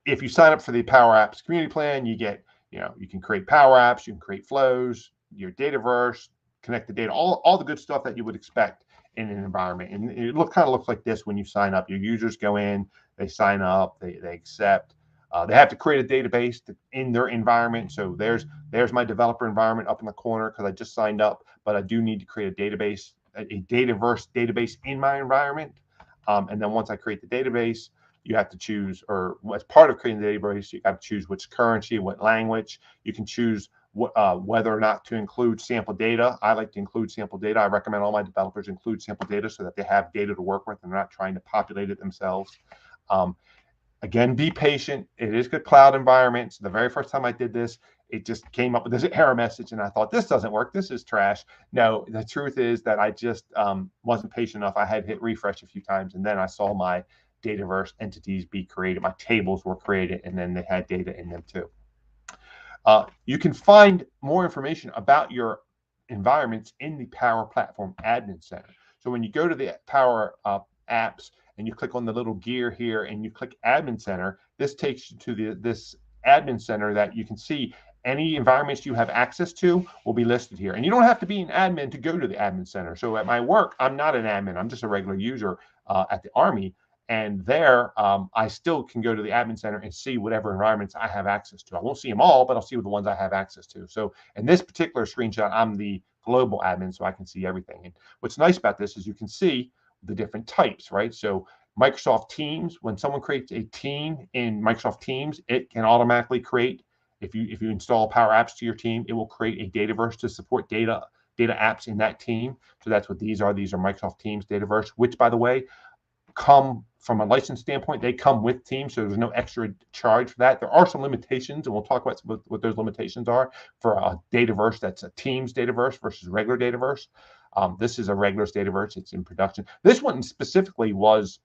If you sign up for the Power Apps community plan, you get, you can create Power Apps, you can create flows, your Dataverse, connect the data, all the good stuff that you would expect in an environment. And it kind of looks like this when you sign up. Your users go in, they sign up, they accept. They have to create a database in their environment. So there's my developer environment up in the corner because I just signed up, but I do need to create a database, a Dataverse database in my environment. And then once I create the database, you have to choose, or as part of creating the database, you have to choose which currency, what language. You can choose whether or not to include sample data. I like to include sample data. I recommend all my developers include sample data so that they have data to work with and they're not trying to populate it themselves. Again, be patient. It is a cloud environment. So the very first time I did this, it just came up with this error message, and I thought, this doesn't work. This is trash. No, the truth is that I just wasn't patient enough. I had hit refresh a few times, and then I saw my Dataverse entities be created. My tables were created, and then they had data in them too. You can find more information about your environments in the Power Platform Admin Center. So when you go to the Power Apps and you click on the little gear here and you click Admin Center, this takes you to this Admin Center that you can see any environments you have access to will be listed here. And you don't have to be an admin to go to the Admin Center. So at my work, I'm not an admin. I'm just a regular user at the Army. And there, I still can go to the Admin Center and see whatever environments I have access to. I won't see them all, but I'll see the ones I have access to. So in this particular screenshot, I'm the global admin, so I can see everything. And what's nice about this is you can see the different types, right? So Microsoft Teams, when someone creates a team in Microsoft Teams, it can automatically create, if you install Power Apps to your team, it will create a Dataverse to support data apps in that team. So that's what these are. These are Microsoft Teams Dataverse, which, by the way, come from a license standpoint, they come with Teams, so there's no extra charge for that. There are some limitations, and we'll talk about what those limitations are for a Dataverse that's a Teams Dataverse versus regular Dataverse. This is a regular Dataverse. It's in production. This one specifically was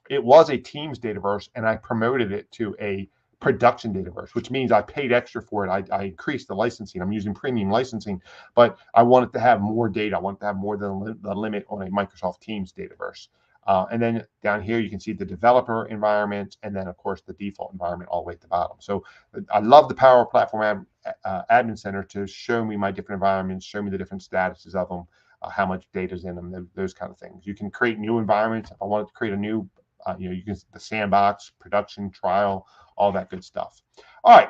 a Teams Dataverse, and I promoted it to a production Dataverse, which means I paid extra for it. I increased the licensing. I'm using premium licensing, but I wanted to have more data. I wanted to have more than the limit on a Microsoft Teams Dataverse. And then down here, you can see the developer environment, and then, of course, the default environment all the way at the bottom. So I love the Power Platform Admin Center to show me my different environments, show me the different statuses of them, how much data is in them, those kind of things. You can create new environments. If I wanted to create a new, you can the sandbox, production, trial, all that good stuff. All right.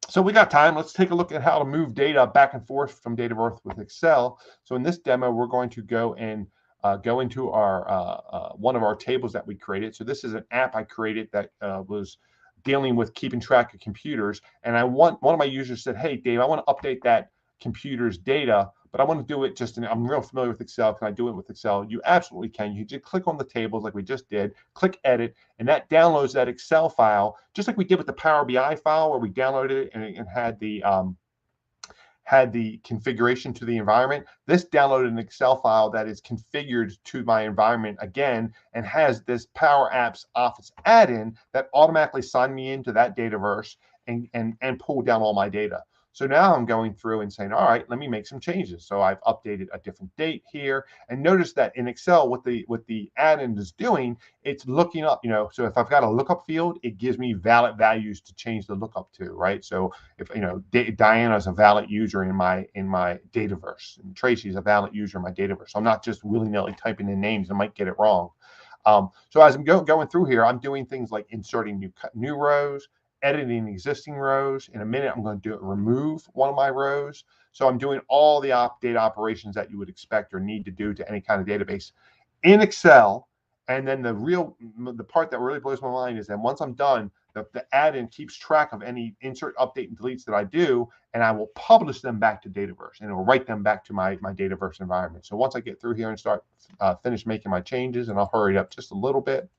So we got time. Let's take a look at how to move data back and forth from Dataverse with Excel. So in this demo, we're going to go and go into our one of our tables that we created. So this is an app I created that was dealing with keeping track of computers. And one of my users said, hey, Dave, I want to update that computer's data, but I want to do it I'm real familiar with Excel. Can I do it with Excel? You absolutely can. You just click on the tables like we just did, click edit, and that downloads that Excel file, just like we did with the Power BI file where we downloaded it and had the configuration to the environment. This downloaded an Excel file that is configured to my environment again and has this Power Apps Office add-in that automatically signed me into that Dataverse and pulled down all my data. So now I'm going through and saying, all right, let me make some changes. So I've updated a different date here, and notice that in Excel, what the add-in is doing, it's looking up, so if I've got a lookup field, it gives me valid values to change the lookup to, right? So if, Diana is a valid user in my Dataverse, and Tracy's a valid user in my Dataverse. So I'm not just willy-nilly typing in names. I might get it wrong. So as I'm going through here, I'm doing things like inserting new rows, editing existing rows. In a minute, I'm going to remove one of my rows. So I'm doing all the data operations that you would expect or need to do to any kind of database in Excel. And then the part that really blows my mind is that once I'm done, the add-in keeps track of any insert, update, and deletes that I do, and I will publish them back to Dataverse, and it will write them back to my Dataverse environment. So once I get through here and start finish making my changes, and I'll hurry it up just a little bit.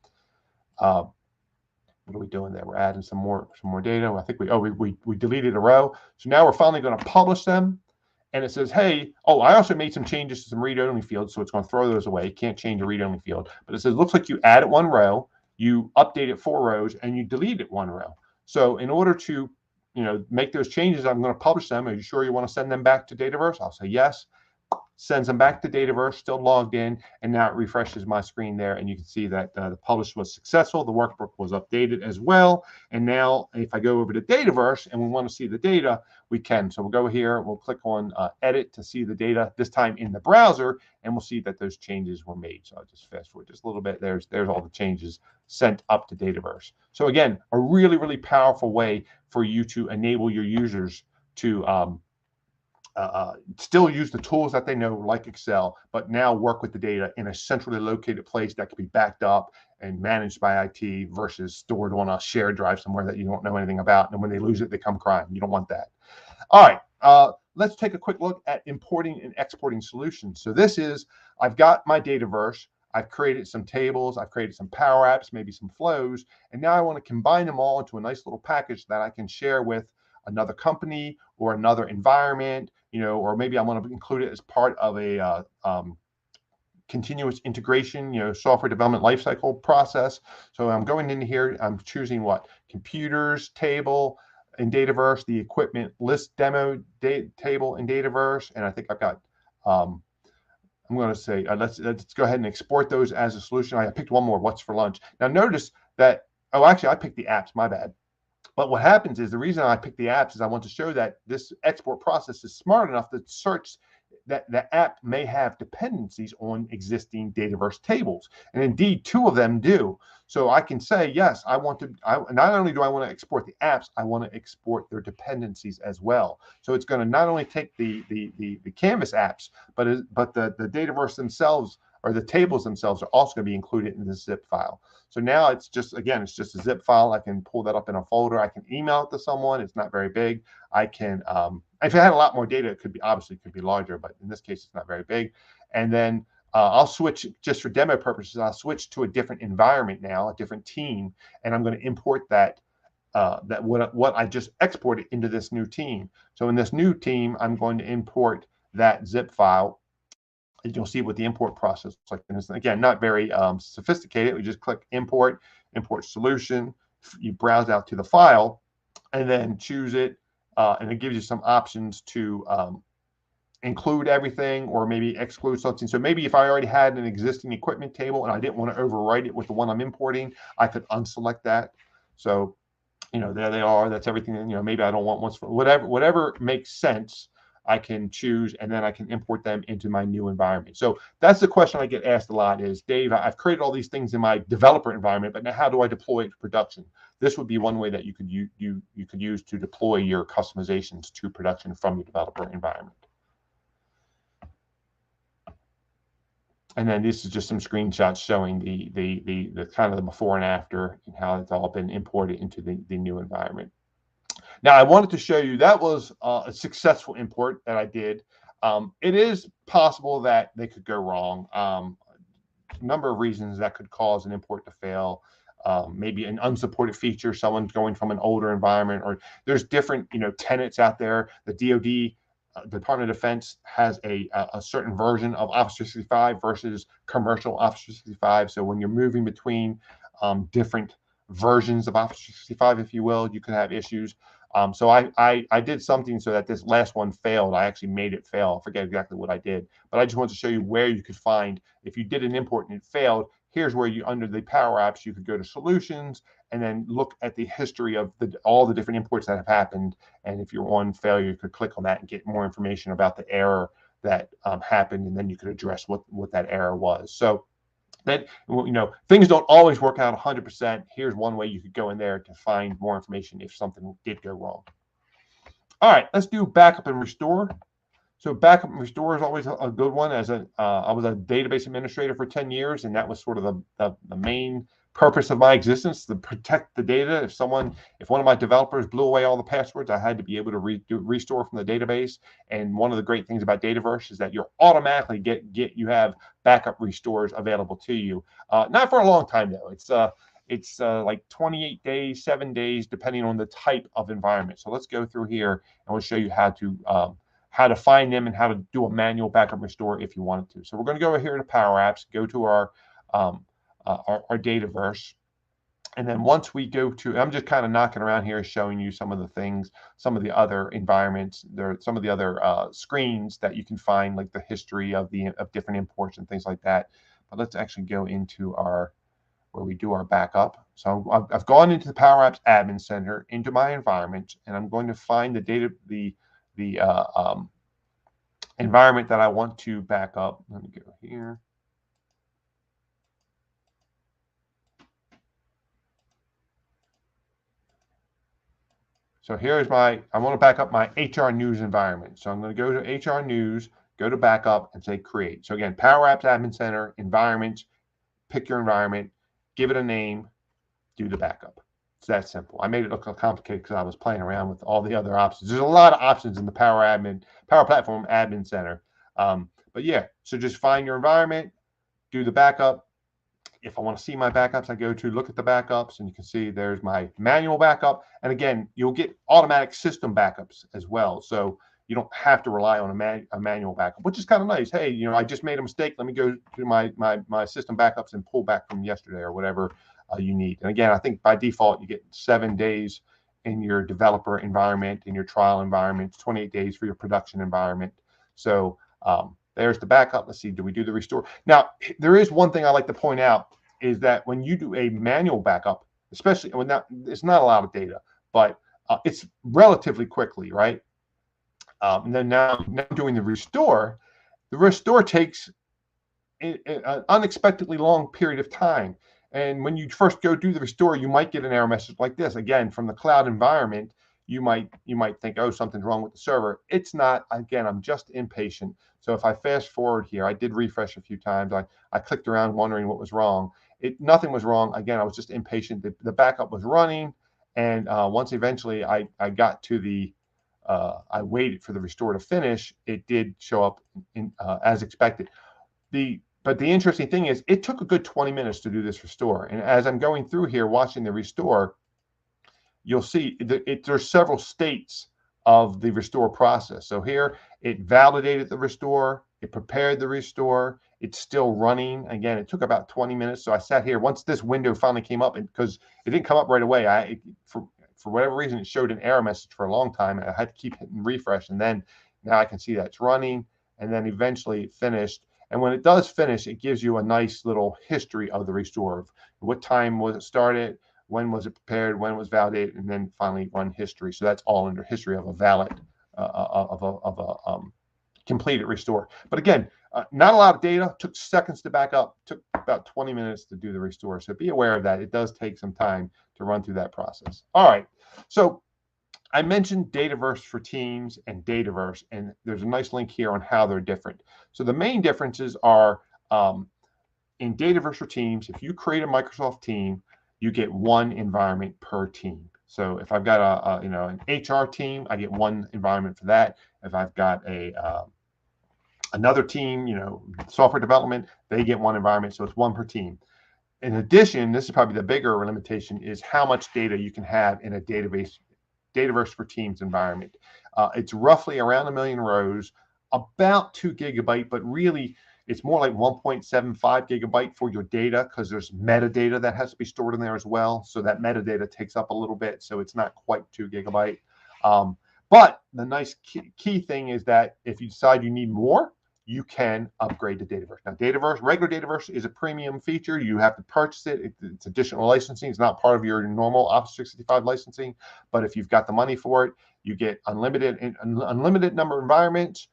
What are we doing there? We're adding some more data. I think we deleted a row. So now we're finally going to publish them. And it says, hey, I also made some changes to some read-only fields, so it's going to throw those away. You can't change a read-only field. But it says, looks like you added one row, you updated 4 rows, and you deleted 1 row. So in order to make those changes, I'm going to publish them. Are you sure you want to send them back to Dataverse? I'll say yes. Sends them back to Dataverse, still logged in, and now it refreshes my screen there, and you can see that the publish was successful. The workbook was updated as well, and now if I go over to Dataverse and we want to see the data, we can. So we'll go here, we'll click on Edit to see the data, this time in the browser, and we'll see that those changes were made. So I'll just fast forward just a little bit. There's all the changes sent up to Dataverse. So again, a really, really powerful way for you to enable your users to still use the tools that they know, like Excel, but now work with the data in a centrally located place that can be backed up and managed by IT versus stored on a shared drive somewhere that you don't know anything about. And when they lose it, they come crying. You don't want that. All right, let's take a quick look at importing and exporting solutions. So this is, I've got my Dataverse. I've created some tables. I've created some Power Apps, maybe some flows. And now I want to combine them all into a nice little package that I can share with another company or another environment, or maybe I want to include it as part of a continuous integration, software development lifecycle process. So I'm going in here, I'm choosing what? Computers table in Dataverse, the equipment list demo table in Dataverse, and I think I've got, I'm going to say, let's go ahead and export those as a solution. I picked one more, what's for lunch. Now notice that, actually I picked the apps, my bad. But what happens is, the reason I picked the apps is I want to show that this export process is smart enough to search that the app may have dependencies on existing Dataverse tables. And indeed, 2 of them do. So I can say, yes, not only do I want to export the apps, I want to export their dependencies as well. So it's going to not only take the Canvas apps, but the Dataverse themselves, or the tables themselves, are also going to be included in this zip file. So now it's just a zip file. I can pull that up in a folder. I can email it to someone. It's not very big. I can, if I had a lot more data, it could be larger, but in this case, it's not very big. And then I'll switch, just for demo purposes, I'll switch to a different environment now, a different team, and I'm going to import what I just exported into this new team. So in this new team, I'm going to import that zip file. You'll see what the import process looks like. And it's, again, not very sophisticated. We just click import solution. You browse out to the file and then choose it. And it gives you some options to include everything or maybe exclude something. So maybe if I already had an existing equipment table and I didn't want to overwrite it with the one I'm importing, I could unselect that. So, there they are. That's everything. Maybe I don't want ones for whatever makes sense. I can choose, and then I can import them into my new environment. So that's the question I get asked a lot is, Dave, I've created all these things in my developer environment, but now how do I deploy it to production? This would be one way that you could use to deploy your customizations to production from your developer environment. And then this is just some screenshots showing the kind of the before and after and how it's all been imported into the new environment. Now, I wanted to show you that was a successful import that I did. It is possible that they could go wrong. A number of reasons that could cause an import to fail. Maybe an unsupported feature, someone's going from an older environment, or there's different tenants out there. The DoD, Department of Defense, has a certain version of Office 365 versus commercial Office 365. So when you're moving between different versions of Office 365, if you will, you can have issues. So I did something so that this last one failed. I actually made it fail. I forget exactly what I did, but I just wanted to show you where you could find, if you did an import and it failed, here's where you, under the Power Apps, you could go to Solutions and then look at the history of all the different imports that have happened. And if you're on failure, you could click on that and get more information about the error that happened, and then you could address what that error was. So that, things don't always work out 100%. Here's one way you could go in there to find more information if something did go wrong. All right, let's do backup and restore. So backup and restore is always a good one. I was a database administrator for 10 years, and that was sort of the main purpose of my existence, to protect the data. If one of my developers blew away all the passwords, I had to be able to restore from the database. And one of the great things about Dataverse is that you automatically you have backup restores available to you. Not for a long time though. It's like 28 days, 7 days, depending on the type of environment. So let's go through here, and we'll show you how to find them and how to do a manual backup restore if you wanted to. So we're going to go over here to Power Apps, go to our Dataverse. And then once we go to, I'm just kind of knocking around here, showing you some of the things, some of the other environments, some of the other screens that you can find, like the history of different imports and things like that. But let's actually go into where we do our backup. So I've gone into the Power Apps Admin Center, into my environment, and I'm going to find the environment that I want to back up. Let me go here. So here's I want to back up my HR News environment. So I'm going to go to HR News, go to backup, and say create. So again, Power Apps Admin Center, environment, pick your environment, give it a name, do the backup. It's that simple. I made it look complicated because I was playing around with all the other options. There's a lot of options in the Power Platform Admin Center. But yeah, so just find your environment, do the backup. If I want to see my backups, I go to look at the backups, and you can see there's my manual backup. And again, you'll get automatic system backups as well. So you don't have to rely on a manual backup, which is kind of nice. Hey, I just made a mistake. Let me go to my system backups and pull back from yesterday or whatever you need. And again, I think by default, you get 7 days in your developer environment, in your trial environment, 28 days for your production environment. So there's the backup. Let's see, do we do the restore? Now, there is one thing I like to point out, is that when you do a manual backup, especially when it's not a lot of data, but it's relatively quickly, right? And then now doing the restore takes an unexpectedly long period of time. And when you first go do the restore, you might get an error message like this. Again, from the cloud environment, you might think, oh, something's wrong with the server. It's not. Again, I'm just impatient. So if I fast forward here, I did refresh a few times. I clicked around wondering what was wrong. Nothing was wrong. Again, I was just impatient. The backup was running, and once eventually I got to I waited for the restore to finish, it did show up as expected. But the interesting thing is, it took a good 20 minutes to do this restore. And as I'm going through here watching the restore, you'll see there's several states of the restore process. So here, it validated the restore, it prepared the restore, it's still running. Again, it took about 20 minutes. So I sat here, once this window finally came up, and because it didn't come up right away, for whatever reason, it showed an error message for a long time, and I had to keep hitting refresh. And then now I can see that it's running, and then eventually it finished. And when it does finish, it gives you a nice little history of the restore. What time was it started? When was it prepared? When it was validated? And then finally run history. So that's all under history of a valid, completed restore. But again, not a lot of data. Took seconds to back up. Took about 20 minutes to do the restore. So be aware of that. It does take some time to run through that process. All right. So I mentioned Dataverse for Teams and Dataverse, and there's a nice link here on how they're different. So the main differences are in Dataverse for Teams, if you create a Microsoft team, you get one environment per team. So if I've got an HR team, I get one environment for that. If I've got another team, software development, they get one environment. So it's one per team. In addition, this is probably the bigger limitation, is how much data you can have in a Dataverse for Teams environment. It's roughly around 1 million rows, about 2 GB, but really it's more like 1.75 GB for your data, because there's metadata that has to be stored in there as well. So that metadata takes up a little bit, so it's not quite 2 GB. But the nice key thing is that if you decide you need more, you can upgrade to Dataverse. Now, regular Dataverse is a premium feature. You have to purchase it. It's additional licensing. It's not part of your normal Office 365 licensing. But if you've got the money for it, you get unlimited number of environments.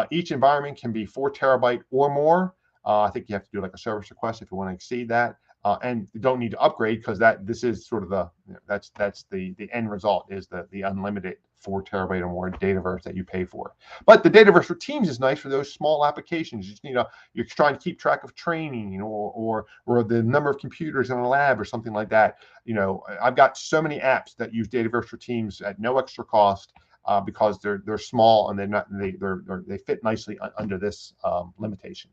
Each environment can be 4 TB or more. I think you have to do like a service request if you want to exceed that. And you don't need to upgrade because this is sort of that's the end result is the unlimited 4 terabyte or more Dataverse that you pay for. But the Dataverse for Teams is nice for those small applications. You're trying to keep track of training, or the number of computers in a lab or something like that. I've got so many apps that use Dataverse for Teams at no extra cost because they're small and they fit nicely under this limitation.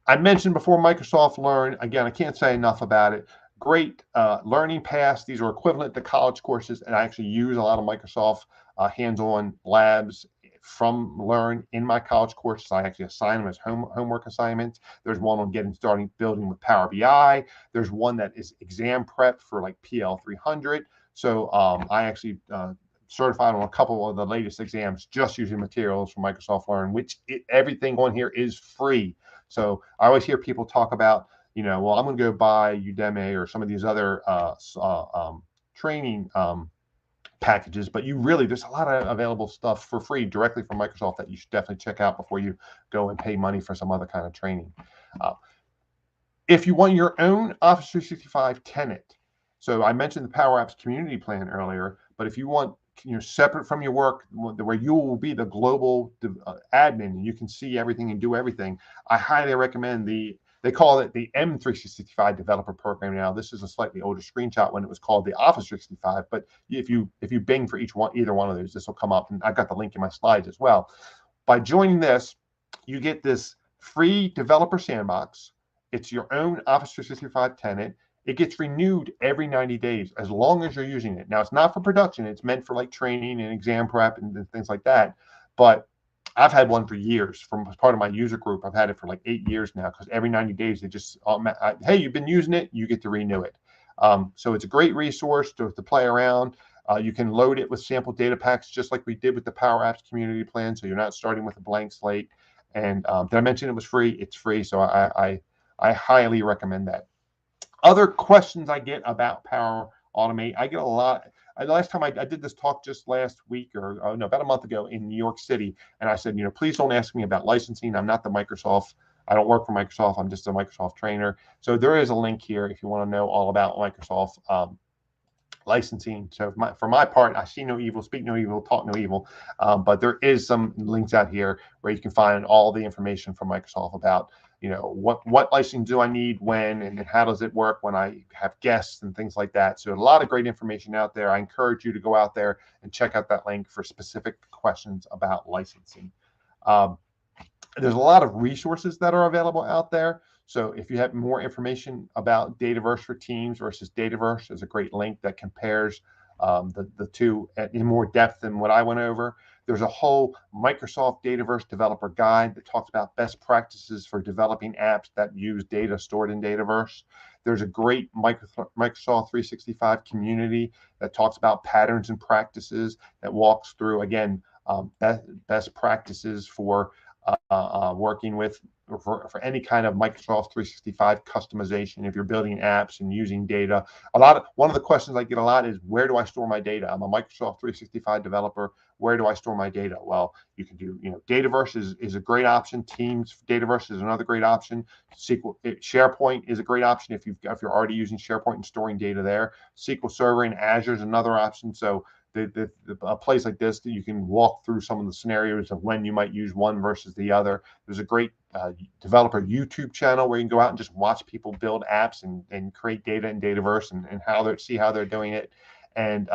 I mentioned before Microsoft Learn. Again, I can't say enough about it. Great learning paths. These are equivalent to college courses, and I actually use a lot of Microsoft hands-on labs from Learn in my college courses. I actually assign them as homework assignments. There's one on getting started building with Power BI. There's one that is exam prep for like PL 300. So I actually certified on a couple of the latest exams just using materials from Microsoft Learn, which everything on here is free. So I always hear people talk about, well, I'm going to go buy Udemy or some of these other training packages, but there's a lot of available stuff for free directly from Microsoft that you should definitely check out before you go and pay money for some other kind of training. If you want your own Office 365 tenant, so I mentioned the Power Apps community plan earlier, but if you want separate from your work, where you will be the global admin and you can see everything and do everything, I highly recommend they call it the M365 developer program now. This is a slightly older screenshot when it was called the Office 365, but if you bing for either one of those, this will come up, and I've got the link in my slides as well. By joining this, you get this free developer sandbox. It's your own Office 365 tenant. It gets renewed every 90 days as long as you're using it. Now, it's not for production. It's meant for like training and exam prep and things like that. But I've had one for years from part of my user group. I've had it for like 8 years now because every 90 days they just, hey, you've been using it, you get to renew it. So it's a great resource to play around. You can load it with sample data packs just like we did with the Power Apps community plan. So you're not starting with a blank slate. And did I mention it was free? It's free. So I highly recommend that. Other questions I get about Power Automate, I get a lot. The last time I did this talk just last week, or no, about a month ago in New York City, and I said, please don't ask me about licensing. I'm not the Microsoft. I don't work for Microsoft. I'm just a Microsoft trainer. So there is a link here if you want to know all about Microsoft licensing. So for my part, I see no evil, speak no evil, talk no evil. But there is some links out here where you can find all the information from Microsoft about what licensing do I need when, and how does it work when I have guests and things like that. So a lot of great information out there. I encourage you to go out there and check out that link for specific questions about licensing. There's a lot of resources that are available out there. So if you have more information about Dataverse for Teams versus Dataverse, there's a great link that compares the two in more depth than what I went over. There's a whole Microsoft Dataverse developer guide that talks about best practices for developing apps that use data stored in Dataverse. There's a great Microsoft 365 community that talks about patterns and practices that walks through, again, best practices for working with for any kind of Microsoft 365 customization. If you're building apps and using data, one of the questions I get a lot is, where do I store my data? I'm a Microsoft 365 developer. Where do I store my data? Well, you can do, Dataverse is a great option. Teams Dataverse is another great option. SharePoint is a great option if you're already using SharePoint and storing data there. SQL Server in Azure is another option. So a place like this that you can walk through some of the scenarios of when you might use one versus the other. There's a great developer YouTube channel where you can go out and just watch people build apps and create data in Dataverse and see how they're doing it. And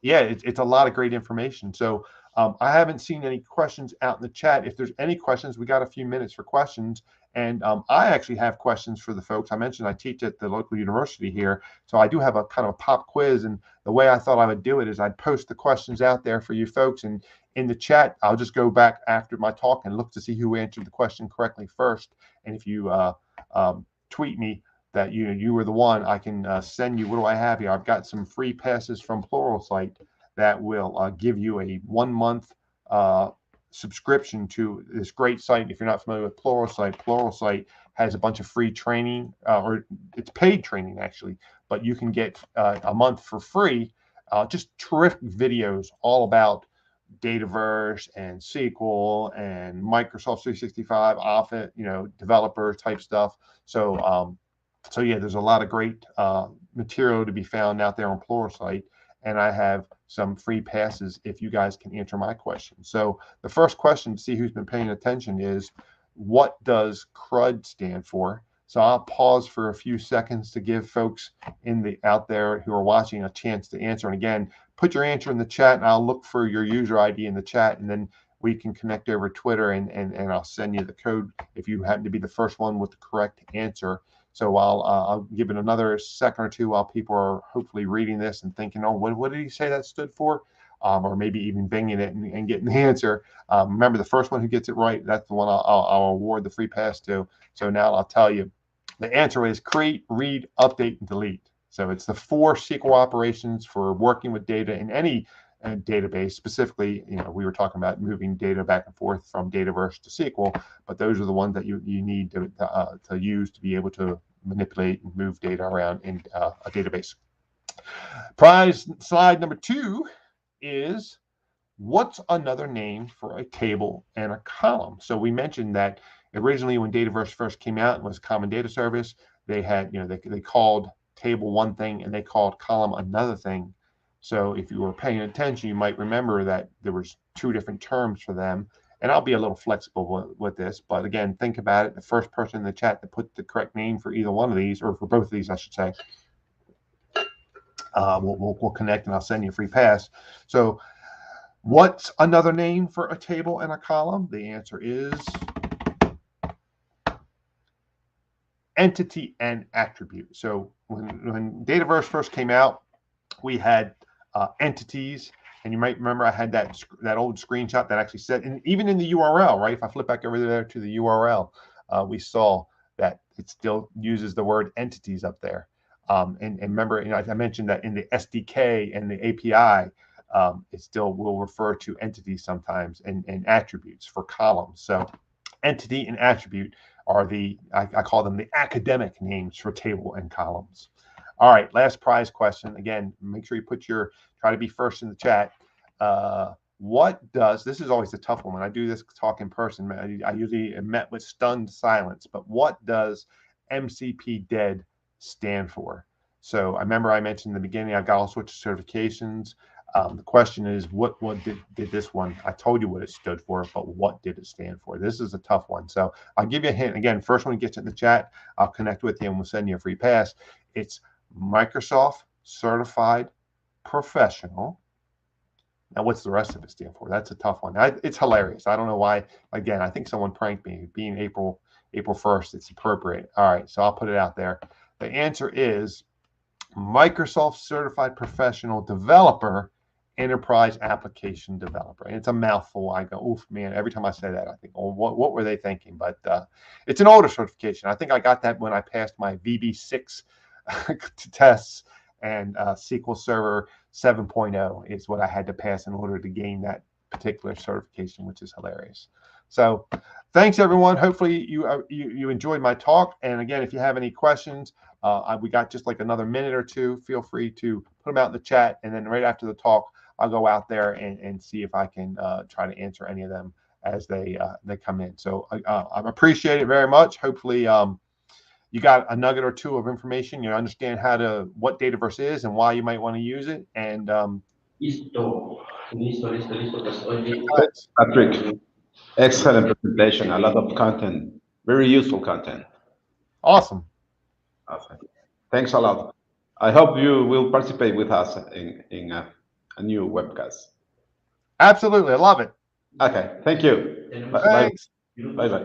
yeah, it's a lot of great information. So I haven't seen any questions out in the chat. If there's any questions, we got a few minutes for questions. And I actually have questions for the folks. I mentioned I teach at the local university here, so I do have a kind of a pop quiz. And the way I thought I would do it is I'd post the questions out there for you folks, and in the chat, I'll just go back after my talk and look to see who answered the question correctly first. And if you tweet me that you were the one, I can send you. What do I have here? I've got some free passes from Pluralsight that will give you a 1-month subscription to this great site. If you're not familiar with Pluralsight has a bunch of free training, or it's paid training actually, but you can get a month for free, just terrific videos all about Dataverse and SQL and Microsoft 365 Office, developer type stuff. So yeah, there's a lot of great material to be found out there on Pluralsight, and I have some free passes if you guys can answer my question. So the first question to see who's been paying attention is, what does CRUD stand for? So I'll pause for a few seconds to give folks out there who are watching a chance to answer. And again, put your answer in the chat, and I'll look for your user ID in the chat, and then we can connect over Twitter, and I'll send you the code if you happen to be the first one with the correct answer. So I'll give it another second or two while people are hopefully reading this and thinking, oh, what did he say that stood for? Or maybe even binging it and getting the answer. Remember, the first one who gets it right, that's the one I'll award the free pass to. So now I'll tell you. The answer is create, read, update, and delete. So it's the 4 SQL operations for working with data in any database. Specifically, we were talking about moving data back and forth from Dataverse to SQL, but those are the ones that you need to use to be able to manipulate and move data around in a database. Prize slide number 2 is, what's another name for a table and a column? So we mentioned that originally when Dataverse first came out and was Common Data Service, they had, they called table one thing and they called column another thing. So if you were paying attention, you might remember that there was 2 different terms for them. And I'll be a little flexible with this, but again, think about it. The first person in the chat that put the correct name for either one of these, or for both of these, I should say, we'll connect, and I'll send you a free pass. So what's another name for a table and a column? The answer is entity and attribute. So when Dataverse first came out, we had entities, and you might remember I had that old screenshot that actually said, and even in the URL, right? If I flip back over there to the URL, we saw that it still uses the word entities up there. And remember, I mentioned that in the SDK and the API, it still will refer to entities sometimes and attributes for columns. So entity and attribute are I call them the academic names for table and columns. All right, last prize question. Again, make sure you try to be first in the chat. This is always a tough one. When I do this talk in person, I usually am met with stunned silence, but what does MCP dead stand for? So I remember I mentioned in the beginning, I've got all sorts of certifications. The question is, what did this one? I told you what it stood for, but what did it stand for? This is a tough one. So I'll give you a hint. Again, first one gets it in the chat, I'll connect with you and we'll send you a free pass. It's Microsoft Certified Professional. Now, what's the rest of it stand for? That's a tough one. It's hilarious. I don't know why. Again, I think someone pranked me. Being April 1st, it's appropriate. All right, so I'll put it out there. The answer is Microsoft Certified Professional Developer, Enterprise Application Developer. And it's a mouthful. I go, oof, man, every time I say that, I think, oh, what were they thinking? But it's an older certification. I think I got that when I passed my VB6 tests, and SQL Server 7.0 is what I had to pass in order to gain that particular certification, which is hilarious. So thanks, everyone. Hopefully you enjoyed my talk. And again, if you have any questions, we got just like another minute or two. Feel free to put them out in the chat. And then right after the talk, I'll go out there and see if I can try to answer any of them as they come in. So I appreciate it very much. Hopefully you got a nugget or two of information. You understand what Dataverse is and why you might want to use it. And Patrick, excellent presentation. A lot of content, very useful content. Awesome. Thanks a lot. I hope you will participate with us in a new webcast. Absolutely. I love it. Okay. Thank you. Thanks. Bye-bye.